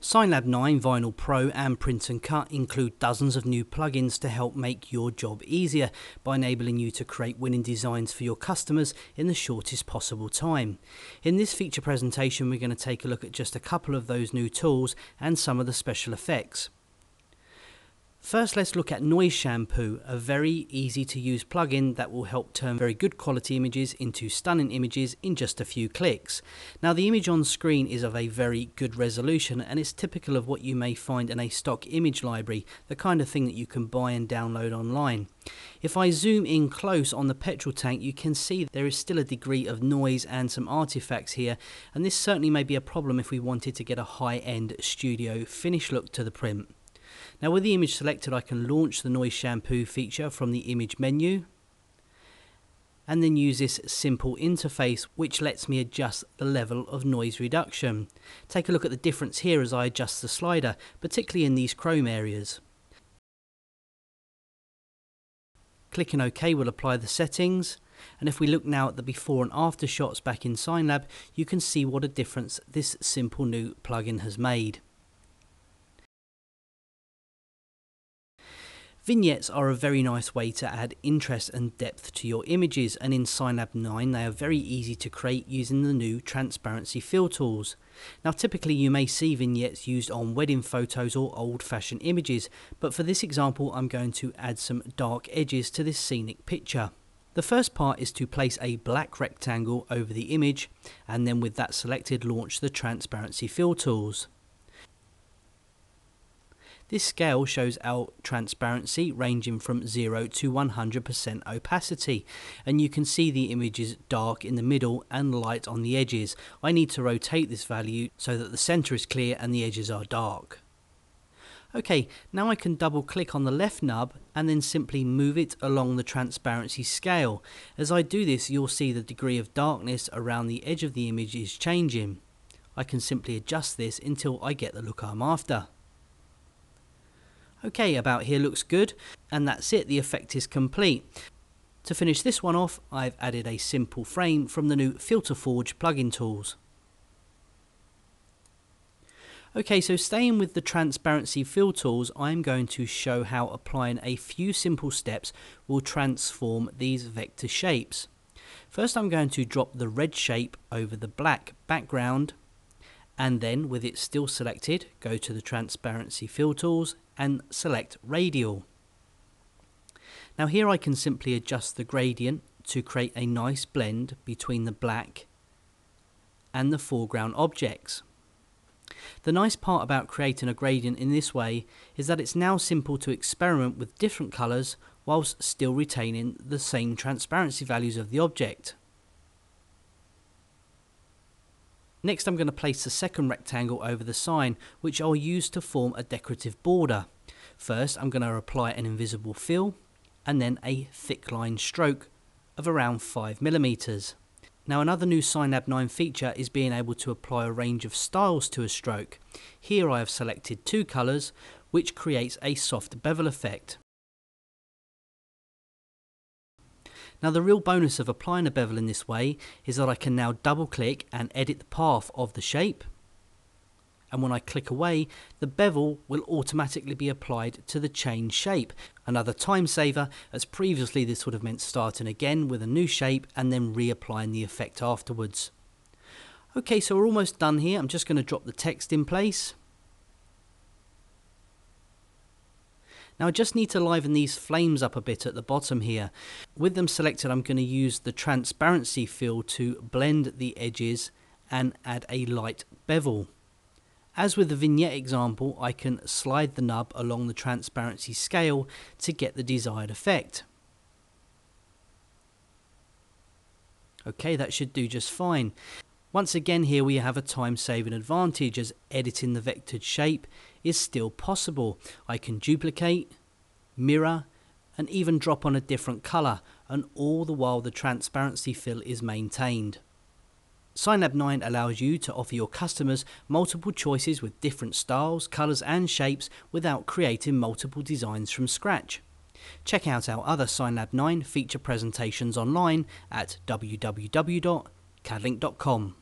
SignLab 9 Vinyl Pro and Print and Cut include dozens of new plugins to help make your job easier by enabling you to create winning designs for your customers in the shortest possible time. In this feature presentation, we're going to take a look at just a couple of those new tools and some of the special effects. First, let's look at Noise Shampoo, a very easy to use plugin that will help turn very good quality images into stunning images in just a few clicks. Now, the image on screen is of a very good resolution and it's typical of what you may find in a stock image library, the kind of thing that you can buy and download online. If I zoom in close on the petrol tank, you can see there is still a degree of noise and some artifacts here, and this certainly may be a problem if we wanted to get a high-end studio finish look to the print. Now, with the image selected, I can launch the Noise Shampoo feature from the image menu and then use this simple interface which lets me adjust the level of noise reduction. Take a look at the difference here as I adjust the slider, particularly in these chrome areas. Clicking OK will apply the settings, and if we look now at the before and after shots back in SignLab, you can see what a difference this simple new plugin has made. Vignettes are a very nice way to add interest and depth to your images, and in SignLab 9 they are very easy to create using the new transparency fill tools. Now, typically you may see vignettes used on wedding photos or old-fashioned images, but for this example I'm going to add some dark edges to this scenic picture. The first part is to place a black rectangle over the image, and then with that selected, launch the transparency fill tools. This scale shows our transparency ranging from 0 to 100% opacity, and you can see the image is dark in the middle and light on the edges. I need to rotate this value so that the center is clear and the edges are dark. Okay, now I can double click on the left nub and then simply move it along the transparency scale. As I do this, you'll see the degree of darkness around the edge of the image is changing. I can simply adjust this until I get the look I'm after. Okay, about here looks good, and that's it, the effect is complete. To finish this one off, I've added a simple frame from the new Filter Forge plugin tools. Okay, so staying with the transparency fill tools, I'm going to show how applying a few simple steps will transform these vector shapes. First, I'm going to drop the red shape over the black background, and then with it still selected, go to the transparency fill tools and select radial. Now here I can simply adjust the gradient to create a nice blend between the black and the foreground objects. The nice part about creating a gradient in this way is that it's now simple to experiment with different colours whilst still retaining the same transparency values of the object. Next, I'm going to place the second rectangle over the sign, which I'll use to form a decorative border. First, I'm going to apply an invisible fill and then a thick line stroke of around 5mm. Now, another new SignLab 9 feature is being able to apply a range of styles to a stroke. Here I have selected two colours, which creates a soft bevel effect. Now, the real bonus of applying a bevel in this way is that I can now double click and edit the path of the shape, and when I click away, the bevel will automatically be applied to the change shape. Another time saver, as previously this would have meant starting again with a new shape and then reapplying the effect afterwards. Okay, so we're almost done here. I'm just going to drop the text in place. Now, I just need to liven these flames up a bit at the bottom here. With them selected, I'm going to use the transparency fill to blend the edges and add a light bevel. As with the vignette example, I can slide the nub along the transparency scale to get the desired effect. Okay, that should do just fine. Once again, here we have a time-saving advantage, as editing the vectored shape is still possible. I can duplicate, mirror, and even drop on a different colour, and all the while the transparency fill is maintained. SignLab 9 allows you to offer your customers multiple choices with different styles, colours and shapes without creating multiple designs from scratch. Check out our other SignLab 9 feature presentations online at www.cadlink.com.